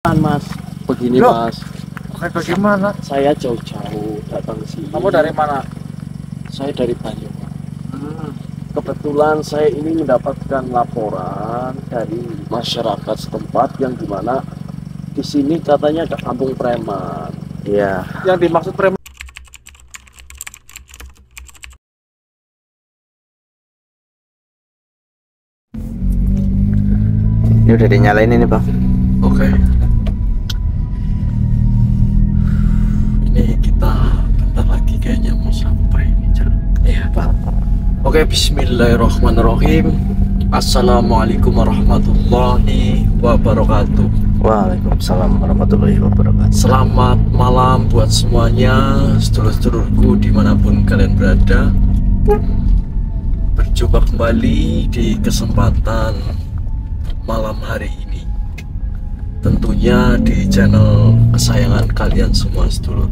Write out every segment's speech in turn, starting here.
Mas, begini Loh, Mas, bagaimana? saya jauh-jauh datang sini. Kamu dari mana? Saya dari Banyumas. Kebetulan saya ini mendapatkan laporan dari masyarakat setempat yang dimana di sini katanya ada kampung preman. Iya. Yang dimaksud preman. Ini udah dinyalain ini Bang. Oke. Ini kita bentar lagi kayaknya mau sampai ini. Iya Bang. Oke, bismillahirrahmanirrahim. Assalamualaikum warahmatullahi wabarakatuh. Waalaikumsalam warahmatullahi wabarakatuh. Selamat malam buat semuanya, sedulur-sedulurku dimanapun kalian berada. Berjumpa kembali di kesempatan malam hari ini, tentunya di channel kesayangan kalian semua sedulur.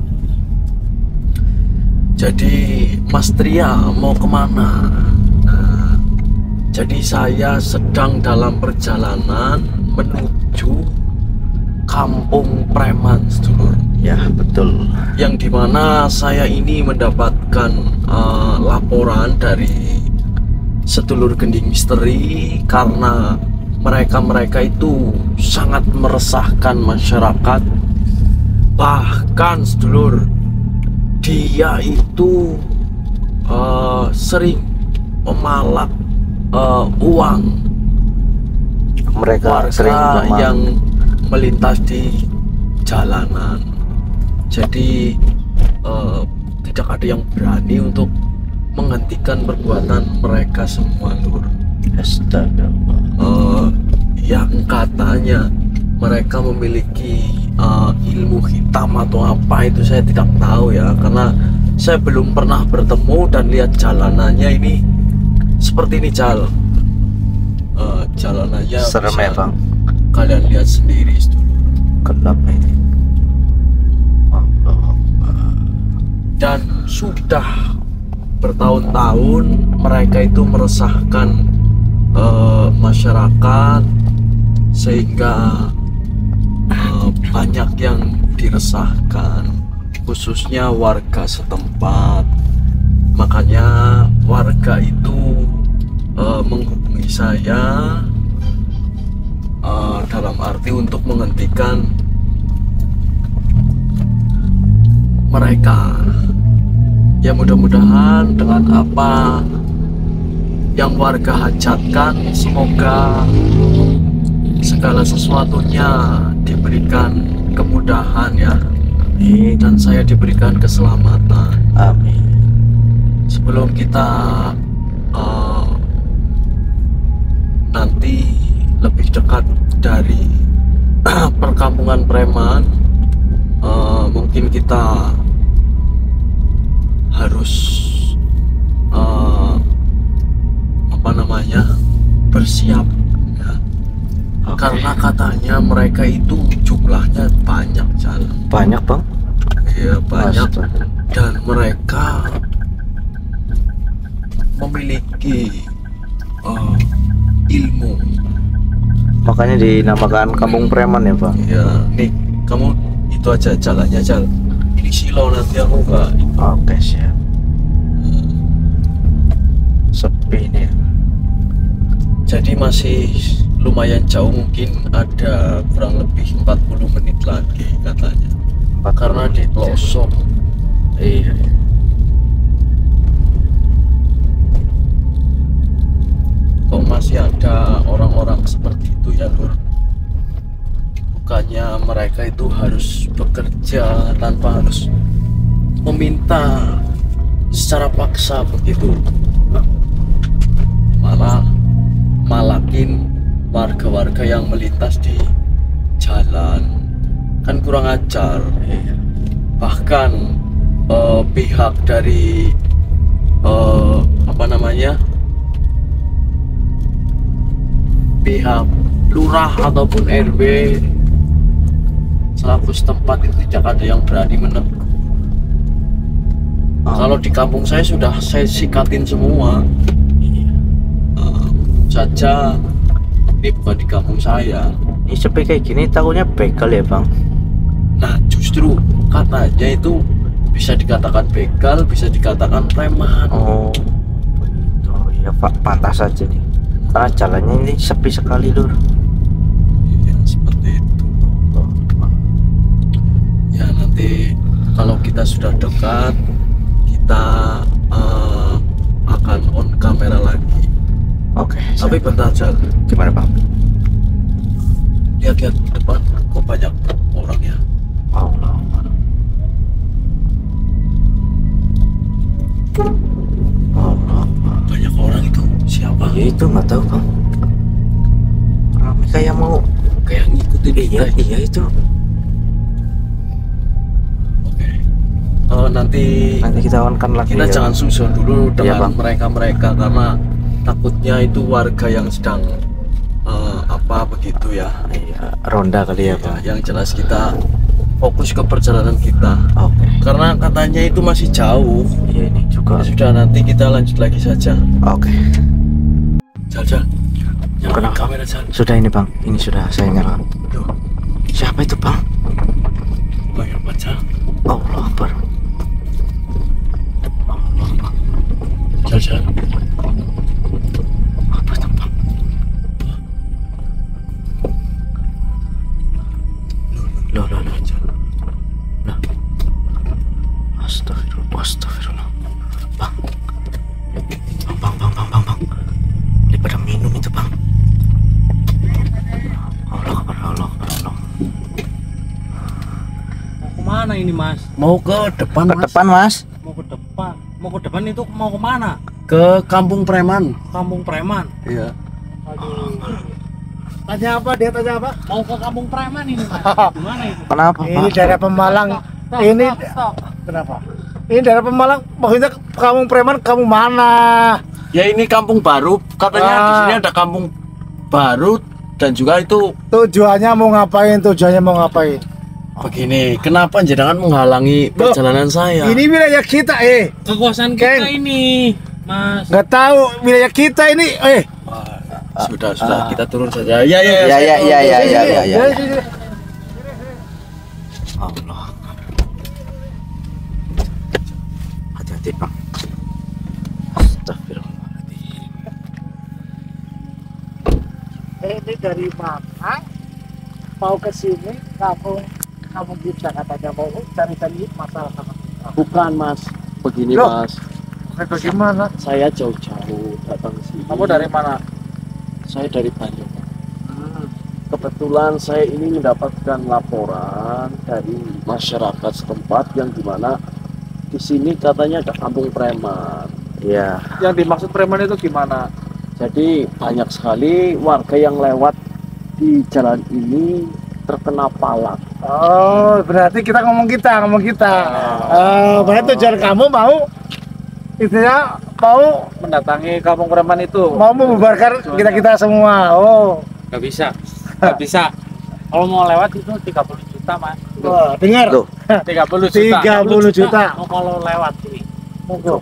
Jadi Mas Tria mau kemana? Nah, jadi saya sedang dalam perjalanan menuju kampung preman sedulur. Ya betul. Yang dimana saya ini mendapatkan laporan dari sedulur gending misteri karena mereka itu sangat meresahkan masyarakat. Bahkan sedulur, dia itu sering memalak uang Mereka sering warga yang melintas di jalanan. Jadi tidak ada yang berani untuk menghentikan perbuatan mereka semua, Lur. Astaga. Yang katanya mereka memiliki ilmu hitam atau apa itu saya tidak tahu ya, karena saya belum pernah bertemu dan lihat jalanannya ini seperti ini jalanannya Serem bisa ya Bang. kalian lihat sendiri dulu. Gelap ini. Dan sudah bertahun-tahun mereka itu meresahkan masyarakat sehingga banyak yang diresahkan, khususnya warga setempat. Makanya warga itu menghubungi saya dalam arti untuk menghentikan mereka. Ya mudah-mudahan dengan apa yang warga hajatkan, semoga segala sesuatunya diberikan kemudahan ya. Amin. Dan saya diberikan keselamatan. Amin. Sebelum kita nanti lebih dekat dari perkampungan preman, mungkin kita harus bersiap ya. Karena katanya mereka itu jumlahnya banyak jalan. Banyak Bang. Iya banyak. Astaga. Dan mereka memiliki ilmu. Makanya dinamakan kampung preman ya Bang. Ya nih kamu itu aja jalannya ini silau nanti aku nggak. Oke siap. Sepi nih. Jadi masih lumayan jauh, mungkin ada kurang lebih 40 menit lagi katanya. Karena di pelosok. Iya. Kok masih ada orang-orang seperti itu ya Lur? Bukannya mereka itu harus bekerja tanpa harus meminta secara paksa begitu, malah malakin warga-warga yang melintas di jalan, kan kurang ajar. Bahkan pihak dari pihak lurah ataupun RW selaku setempat itu tidak ada yang berani menegur. Kalau di kampung saya sudah saya sikatin semua. Untung saja ini bukan di kampung saya. Ini sepi kayak gini takutnya begal ya bang. Nah justru katanya itu bisa dikatakan begal, bisa dikatakan preman. Oh begitu ya pak, pantas saja nih karena jalannya ini sepi sekali lur. Ya seperti itu. Ya nanti kalau kita sudah dekat, kita akan on kamera lagi. Oke, Tapi bentar aja, gimana bang? lihat-lihat depan kok banyak orang ya. Allah. Allah. Banyak orang itu siapa? Ya itu nggak tahu bang. Ramai kayak mau. Kayak ngikutin Iya kita. iya itu. Oke. Nanti Nanti kita onkan lagi. kita ya. jangan susun dulu Iya, dengan Bang. mereka karena takutnya itu warga yang sedang apa begitu ya. Iya, ronda kali ya Ya, bang. yang jelas kita fokus ke perjalanan kita Oke. karena katanya itu masih jauh. Iya ini juga. Ya sudah, nanti kita lanjut lagi saja. Oke. Jal nyalain Kenapa? kamera Jal. Sudah ini bang. Ini sudah saya nyalakan. Tuh, Siapa itu bang? banyak baca. Allah Akbar. Jal Apa itu bang? Loh. Lah. Astagfirullah. Astagfirullah. Bang. Bang. Ini pada minum itu bang. Allah Akbar. Mau kemana ini mas? mau ke depan Ke Mas. depan mas. Mau ke depan. Mau ke depan itu mau kemana? Ke kampung preman. Kampung preman. Iya. Aduh. Tanya apa dia, tanya apa? Mau ke kampung preman ini mas. Gimana itu? Kenapa Ini pak? daerah Pemalang. Stop, Ini stop. kenapa? Ini daerah Pemalang. Maksudnya kamu preman, kamu mana? Ya ini kampung baru. Katanya di Ah. sini ada kampung baru dan juga itu Tujuannya mau ngapain? begini. Kenapa jenengan menghalangi Loh, perjalanan saya? Ini wilayah kita, Kekuasaan kita Keng. ini, mas. nggak tahu wilayah kita ini, Sudah kita turun saja. Ya. Ya. Allah. Hati-hati bang. Astagfirullahaladzim. Ini dari mana? Mau ke sini, kamu kita katanya mau cari-cari masalah sama kita. Bukan Mas. Begini Loh. Mas. Bagaimana? Saya jauh-jauh datang ke sini. Kamu dari mana? Saya dari Bandung. Kebetulan saya ini mendapatkan laporan dari masyarakat setempat yang dimana di sini katanya ada kampung preman. Iya. Yang dimaksud preman itu gimana? Jadi banyak sekali warga yang lewat di jalan ini terkena palak. Oh, berarti kita ngomong kita. Berarti tujuan kamu mau, intinya mau Mendatangi kampung preman itu. membubarkan kita semua. Oh, Gak bisa. Kalau mau lewat itu 30 juta mas. wah, dengar. Loh. 30 juta. 30 juta. Mau kalau lewat ini. Monggo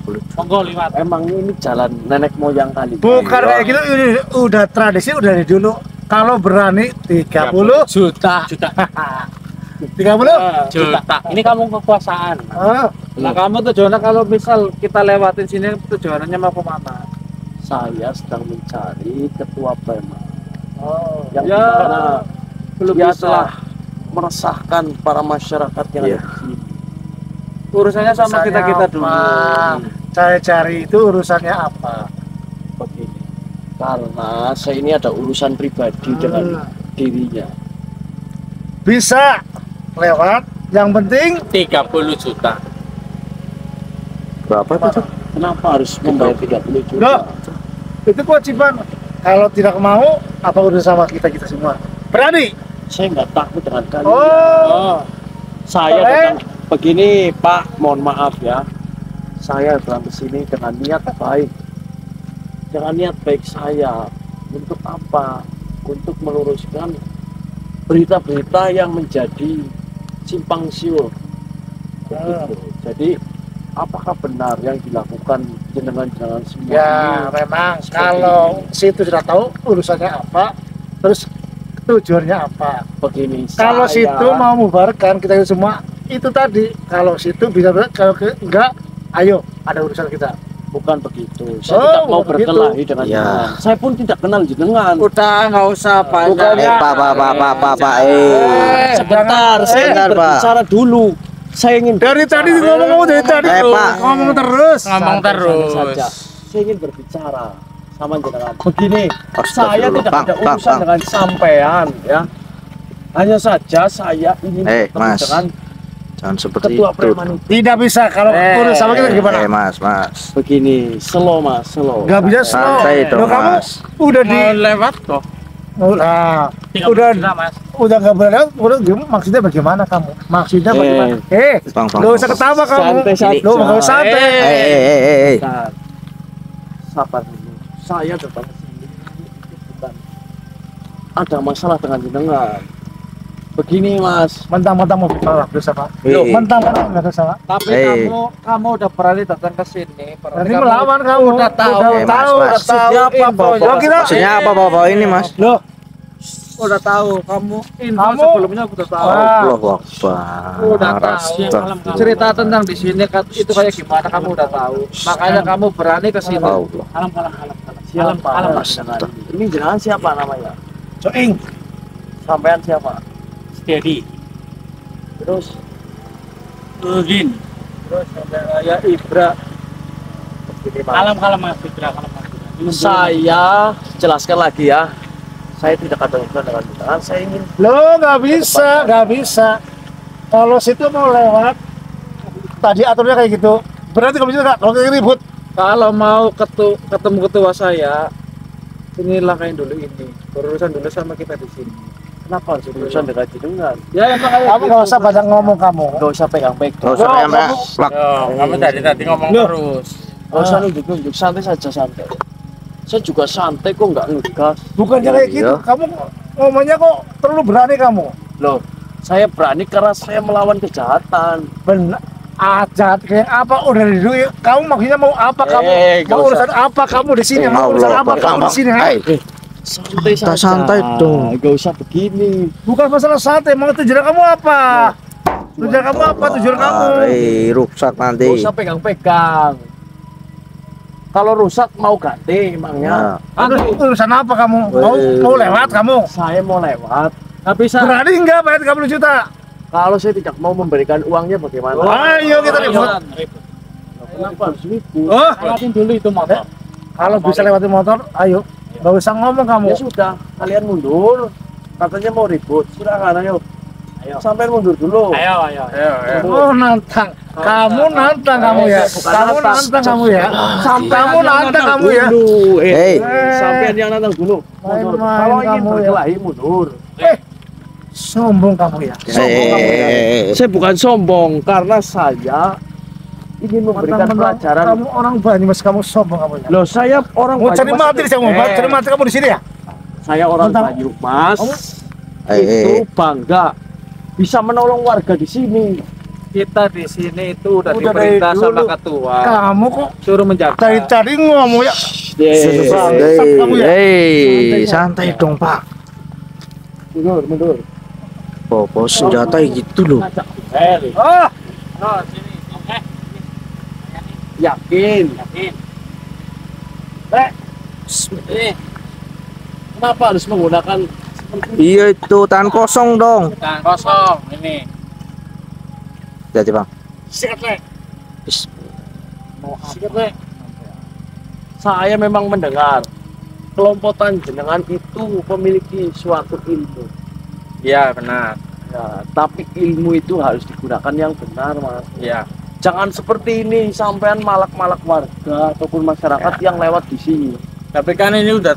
lewat. Emang ini jalan nenek moyang kali. Bukan kayak gitu, ini udah tradisi udah dari dulu. Kalau berani 30 juta. 30. Juta. Ini kamu kekuasaan. Ah, Nah kamu tujuannya kalau misal kita lewatin sini tujuannya mau kemana? Saya sedang mencari ketua preman oh. yang Ya, dimana belum dia bisa. telah meresahkan para masyarakat yang Iya. ada di sini. Urusannya sama Urusannya kita dulu. apa? Cari-cari itu urusannya apa? Begini, karena saya ini ada urusan pribadi dengan dirinya. Bisa lewat, yang penting 30 juta. Berapa itu? Kenapa harus membayar 30 juta? Loh, itu kewajiban. Kalau tidak mau, apa urusan sama kita semua? Berani? Saya nggak takut dengan kalian. Oh, Saya datang begini, Pak. Mohon maaf ya. Saya datang ke sini dengan niat baik. Dengan niat baik saya. Untuk apa? Untuk meluruskan berita-berita yang menjadi simpang siur. Begitu. Jadi apakah benar yang dilakukan jenengan-jenengan semua ya ini? memang Seperti kalau situ sudah tahu urusannya apa, terus tujuannya apa? Begini, Kalau saya- situ mau membubarkan kita itu semua itu tadi. Kalau situ bisa kalau enggak, ayo ada urusan kita. bukan begitu. Saya Oh, tidak mau bukan begitu. berkelahi dengan Ya. jenengan. Saya pun tidak kenal jenengan. Udah nggak usah banyak. Pak. Sebentar, saya ingin Sebentar, Pak. berbicara dulu. Saya ingin Dari tadi ngomong dari tadi. Pak. Ngomong terus. Ngomong Santai terus. saja. Saya ingin berbicara sama jenengan. Begini, saya Astagfirullah, tidak Bang, ada Bang, urusan Bang. dengan sampean ya. Hanya saja saya ingin bertemu Mas. dengan Jangan seperti ketua itu. preman itu. Tidak bisa kalau urus sama kita gimana? Mas. Begini, slow mas, slow. Gak bisa slow. Santai dong, Loh, kamu Mas. udah di Mau lewat kok. nah, 30 udah juta, Mas. udah nggak boleh lewat, udah gimana? Maksudnya bagaimana kamu? Maksudnya bagaimana? Bang, Nggak usah ketawa kamu. Santai saja. Lo nggak usah santai. Bentar. Sabar dulu. Saya datang ke sini bukan ada masalah dengan jenengan. Begini mas, Mentang-mentang mau bersalah, dosa pak. Hei. Mentang-mentang nggak dosa. Tapi Hey. kamu udah berani datang ke sini. Berarti melawan kamu. Udah tahu. Udah Mas, tahu. Mas. Udah tahu. Siapa, Bapak? Lo kita Maksudnya apa bapak ini, Mas? loh. Udah tahu kamu info Kamu- sebelumnya udah tahu. Ah. Allahu Akbar. Udah tahu. Astagfirullah. Cerita tentang di sini itu kayak gimana kamu udah tahu. Makanya kamu berani ke sini. Allah. siapa? Alam, jenengan? Ini jenengan siapa namanya? Coing. Sampean siapa? Steady. Terus Udin. terus saya Ibra. Begini, Mas. Kalem Mas Fitra, kalem Mas. Saya jelaskan lagi ya. Saya tidak ada urusan dengan jenengan. Saya ingin Lo nggak bisa. Kalau situ mau lewat, tadi aturnya kayak gitu. Berarti kamu bisa nggak? Kalau kayak ribut, Kalau mau ketemu ketua saya, inilah kayak dulu ini. Berurusan dulu sama kita di sini. kenapa harus urusan dengan jenengan? Ya emang kayak kamu nggak usah banyak ngomong kamu. Gak usah pegang-pegang. Gak usah ya, Mbak. Plak. kamu tadi ngomong Loh. terus. Gak usah nunjuk-nunjuk, santai saja santai. Saya juga santai kok nggak ngegas. Bukannya kayak gitu. Iya. Kamu ngomongnya kok terlalu berani kamu. Loh, saya berani karena saya melawan kejahatan. Benar. Ajat kayak apa udah di dulu. Kamu maksudnya mau apa kamu? Gak Mau usah. urusan apa kamu di sini? Mau urusan Allah apa Akbar. kamu di sini? ha? Hey, Santai Kita saja. santai dong. Gak usah begini. Bukan masalah santai. Mau tujuan kamu apa? Tujuan kamu apa? Tujuan kamu? Rusak nanti. Gak usah pegang-pegang. Kalau rusak mau ganti emangnya. Urusan apa kamu? Mau lewat kamu? Saya mau lewat. Nggak bisa. Berani enggak bayar 30 juta? Kalau saya tidak mau memberikan uangnya bagaimana? Ayo kita ribut. Kenapa harus ribut? Oh, Lewatin dulu itu motor. kalau bisa lewatin motor, ayo. Gak usah ngomong kamu. Ya sudah, kalian mundur. Katanya mau ribut. Silakan ayo. Ayo. Sampai mundur dulu. Ayo. Oh nantang, kamu nantang kamu ya, Bukan kamu nantang. nantang kamu ya, kamu nantang kamu ya. Dulu. Hey. Sampai yang nantang dulu. Mundur. Main-main Kalau ingin kamu ya. berkelahi mundur. Sombong kamu ya. Sombong kamu ya. Saya bukan sombong karena saya ingin memberikan Mentang-mentang pelajaran. kamu orang Banyumas, kamu sombong kamu ya. Loh, saya orang Mau cari Banyumas. mati di sini, cari mati kamu di sini ya. Saya orang Mentang- Banyumas. Hey, Itu bangga bisa menolong warga di sini. Kita di sini itu udah Udah diperintah dari sama dulu. ketua. Kamu kok Suruh menjaga. cari ngomong ya. Bangsat kamu ya. Santai dong, Pak. Mundur. Bawa senjata gitu loh. Ngajak duel. Oh, Oh, sini. Oke. Yakin. Ini Kenapa harus menggunakan Iya itu tangan kosong dong. tangan kosong ini. Jadi Bang. sikat le. Sikat, Le. Saya memang mendengar kelompokan jenengan itu memiliki suatu ilmu. Iya, benar. Ya, tapi ilmu itu harus digunakan yang benar, Mas. Iya. Jangan seperti ini sampean malak-malak warga ataupun masyarakat yang lewat di sini. Tapi kan ini udah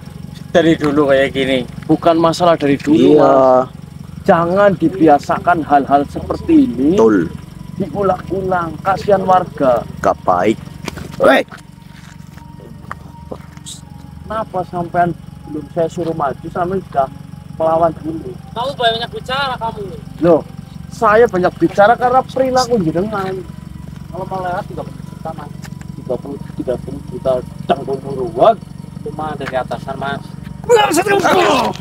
dari dulu kayak gini. Bukan masalah dari dulu, Mas. Iya, Jangan dibiasakan hal-hal seperti ini betul. diulang-ulang. Kasihan warga. Gak baik. Woi, Kenapa sampean belum saya suruh maju sampai sudah melawan dulu? Kamu banyak bicara kamu. Loh, saya banyak bicara karena perilaku jenengan. Kalau mau lewat 30 juta, Mas. 30 juta cangkul muruan. Cuma dari atasan, Mas. Bangsat kamu.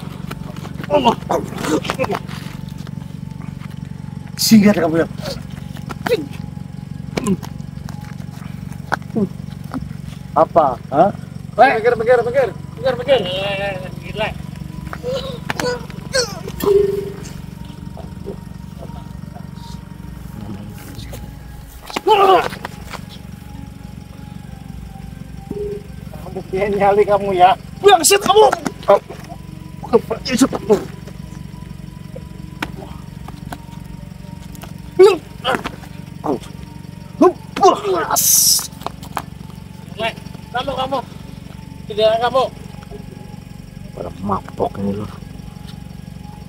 Singkat kamu ya. Apa? Hah? Pikir. Gila. Kamu dia nyali kamu ya. Bangsit kamu. Kamu. Tidak kamu. Pada mabok ini loh.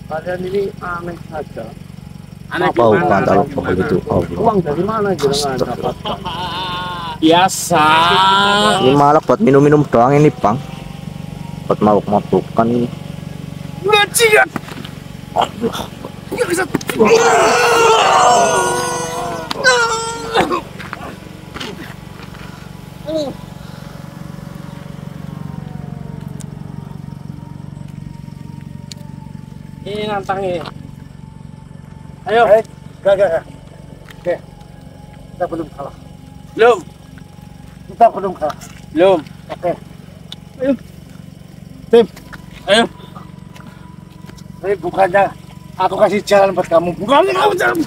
Kalian ini aneh saja. Bau bantal begitu. Allah. Uang dari mana jangan dapat? Biasa. Ini malah buat minum-minum doang ini, Bang. Buat mabuk-mabukan ini. Bajingan. Ini nantangnya. Ayo. Gak. Oke. Kita belum kalah. Belum. Kita belum kalah. Belum. Oke. Ayo. Tim. Ayo. Tapi bukannya aku kasih jalan buat kamu. Bukannya kamu jalan.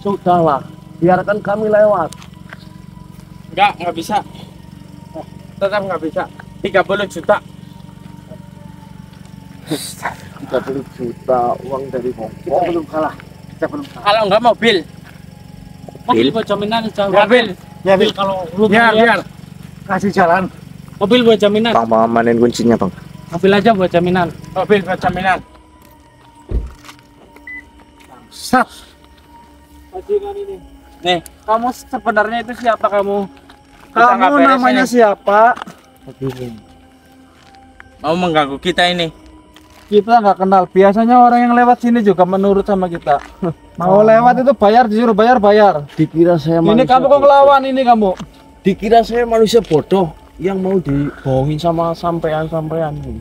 Sudahlah, biarkan kami lewat. Enggak bisa. Tetap nggak bisa. 30 juta. 30 juta uang dari Hongkong. Kita belum kalah. Kalau enggak mobil. Mobil buat jaminan jangan. Mobil. Ya, mobil kalau lu biar. Kasih jalan. Mobil buat jaminan. Bang, amanin kuncinya, Bang. Mobil aja buat jaminan. Mobil buat jaminan. Sat. Bajingan ini. Nih, kamu sebenarnya itu siapa kamu? Kita nggak Kamu beres namanya ini. siapa? Mau mengganggu kita ini. Kita nggak kenal. Biasanya orang yang lewat sini juga menurut sama kita. Mau lewat itu bayar, disuruh bayar. Dikira saya Ini manusia kamu kok bodoh. ngelawan ini kamu? Dikira saya manusia bodoh yang mau dibohongin sama sampean ini.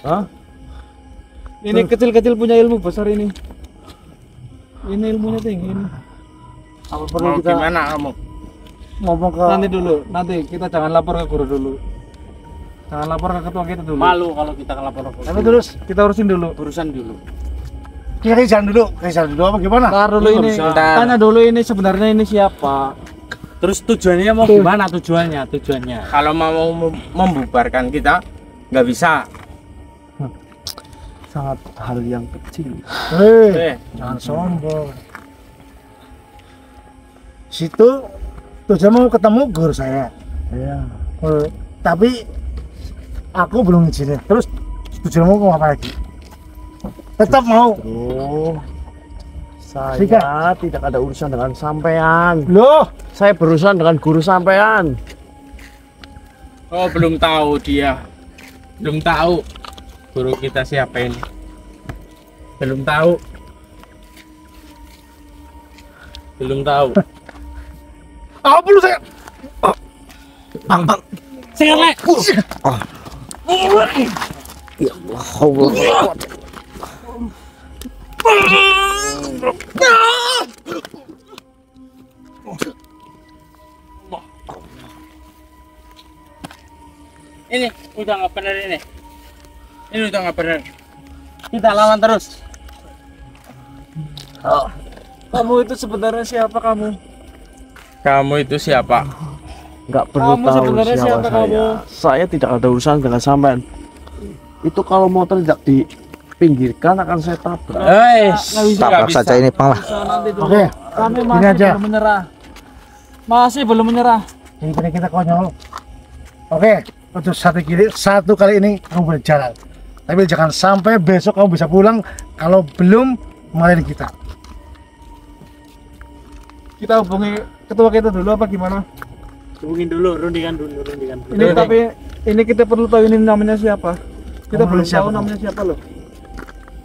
Hah? Ini kecil-kecil punya ilmu besar ini. Ini ilmunya tinggi ini. Apa perlu Mau kita gimana kamu? ngomong ke nanti dulu? Nanti kita jangan lapor ke guru dulu. Jangan lapor ke ketua kita dulu. Malu kalau kita lapor ke Nanti terus kita urusin dulu. urusan dulu. Kita jalan dulu apa gimana? Ntar dulu ini. Bentar. Tanya dulu ini sebenarnya ini siapa? Terus tujuannya mau gimana tujuannya? Kalau mau membubarkan kita nggak bisa. Sangat hal yang kecil. Jangan sombong. Situ tujuan mau ketemu guru saya. Ya. Tapi aku belum izinin. Terus tujuanmu mau apa lagi? Tetap mau. Oh, saya Sika. tidak ada urusan dengan sampean. Loh, Saya berurusan dengan guru sampean. Oh, belum tahu dia. Belum tahu guru kita siapa ini. Belum tahu. apa lu saya? Singkat, Ya Allah. Ini udah nggak benar ini. Ini udah nggak benar. Kita lawan terus. Kamu itu sebenarnya siapa kamu? Kamu itu siapa? Nggak perlu Kamu tahu sebenarnya siapa siapa saya. Saya tidak ada urusan dengan sampean. Itu kalau motor tidak dipinggirkan akan saya tabrak. Tabrak saja ini, Bang lah. Nanti dulu. Oke, Kami ini masih aja. belum menyerah. Masih belum menyerah. Ini kita konyol. Oke, untuk satu kali ini kamu boleh jalan. Tapi jangan sampai besok kamu bisa pulang kalau belum marahin kita. Kita hubungi ketua kita dulu apa gimana? Hubungin dulu, rundingan dulu. Ini tapi ini kita perlu tahu ini namanya siapa. Kita Kamu belum siapa, tahu kamu? namanya siapa loh.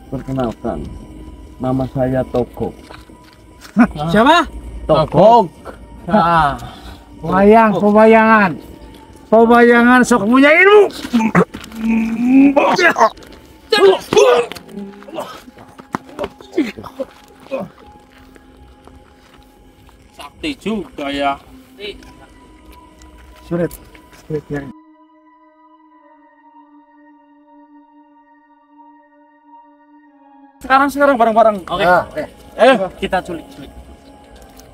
Perkenalkan, nama saya Toko. Siapa? Togog. Nah, Pewayangan sok punya ilmu. sakti juga ya. Sulit ya. Sekarang bareng-bareng. Oke. Nah, Ayo kita culik.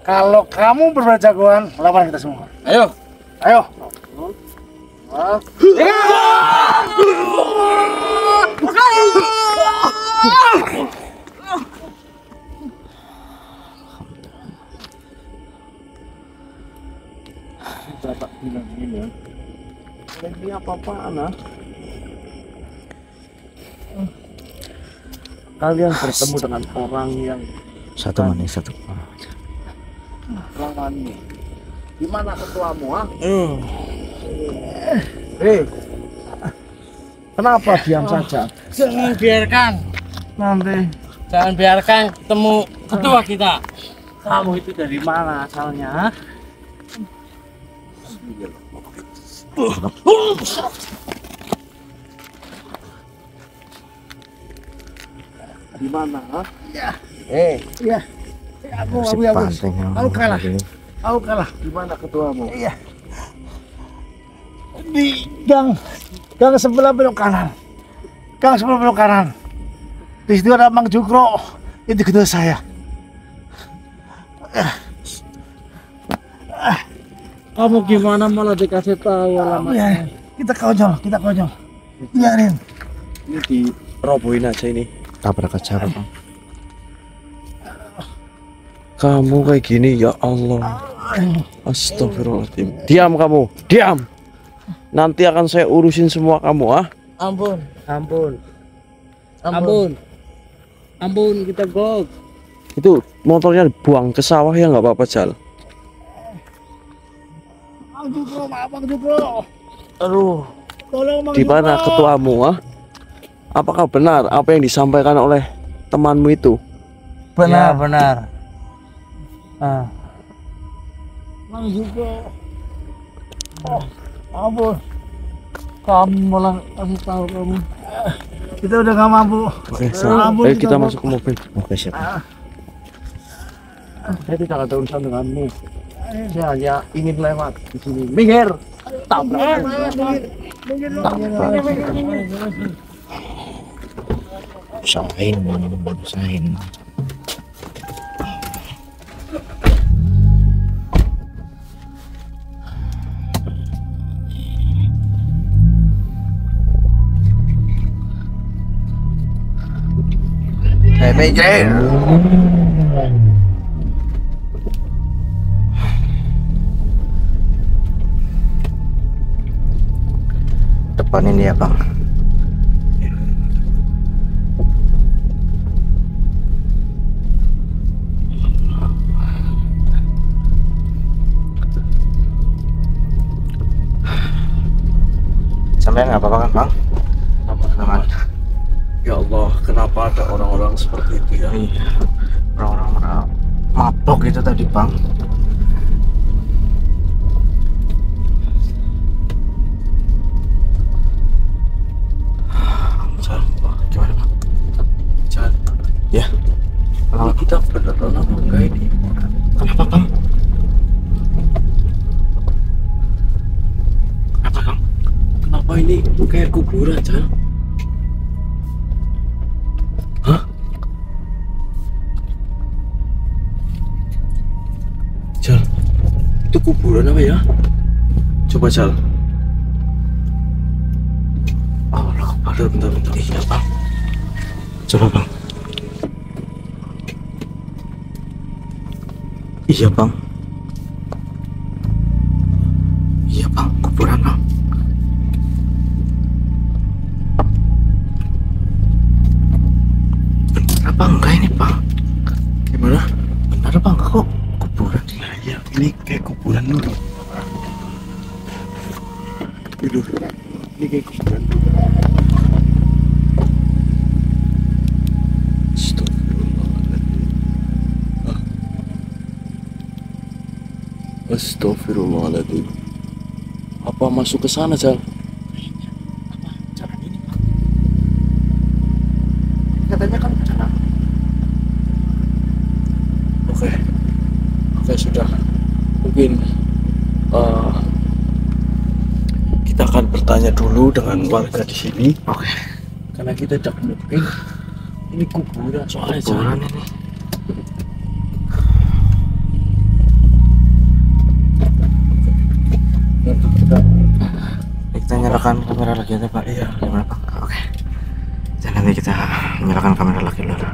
kalau kamu berbeda jagoan, lawan kita semua. Ayo. Ayo. Tak bilang ini ya. Ini apa-apaan ah? Kalian bertemu dengan orang yang Satu menit, satu. lawannya. Gimana ketuamu ah? Kenapa diam saja? Jangan biarkan. Nanti Jangan biarkan ketemu ketua kita. kamu itu dari mana asalnya? Di mana? Aku Si Banteng yang Aku kalah. ini. Aku kalah. Di mana ketuamu? Iya. Di gang sebelah belok kanan. Gang sebelah belok kanan. Di situ ada Mang Jukro. Itu kedua saya. Kamu gimana malah dikasih tahu alamatnya? Ya, kita konyol. Biarin. Ini dirobohin aja ini. Tabrak aja, Bang. Kamu kayak gini ya Allah. Astagfirullahaladzim. Diam kamu, diam. Nanti akan saya urusin semua kamu ah. Ampun kita gog. Itu motornya buang ke sawah ya nggak apa-apa Jal. Mang Jukro, maaf Mang Jukro. Aduh. Tolong Mang Di mana Jukro. ketuamu ah? Apakah benar apa yang disampaikan oleh temanmu itu? Benar. Mang Jukro. Oh, ampun. Kamu malah kasih tahu kamu. Kita udah nggak mampu. Oke, Ampun, ayo kita Bang. masuk ke mobil. Oke, siap. Saya tidak ada urusan denganmu. Saya hanya ingin lewat di sini. Minggir. Tabrak. Usahain. Minggir. Depan ini ya, Bang. Sampai nggak apa-apa kan, Bang? Aman. Ya Allah, kenapa ada orang-orang seperti itu ya? Iya, orang-orang mabok itu tadi, Bang. Jal, gimana Bang? Jal, Ya, ini kita beneran apa enggak ini? kenapa, Bang? Kenapa, Bang? Kenapa ini kayak kuburan Jal? Hah? Jal, itu kuburan apa ya? Coba Jal. Allah, bentar. Iya, Bang. Coba, Bang. Iya, Bang. Iya, Bang. Kuburan, Bang. Benar apa enggak ini, Bang? Gimana? Benar apa enggak kok kuburan? Nah, iya, ini kayak kuburan dulu. Ini kayak kuburan dulu. Astagfirullahaladzim. Astagfirullahaladzim. Apa masuk ke sana, Jal? Jalan ini Pak. Katanya kan jalan. Oke. Oke, sudah. Mungkin kita akan bertanya dulu dengan warga di sini. Oke. Karena kita tidak mungkin ini kuburan soalnya, Jal. Kuburan ini. Kita nyalakan kamera lagi aja Pak. Iya. Gimana Pak? Oke. Dan nanti kita nyalakan kamera lagi dulu.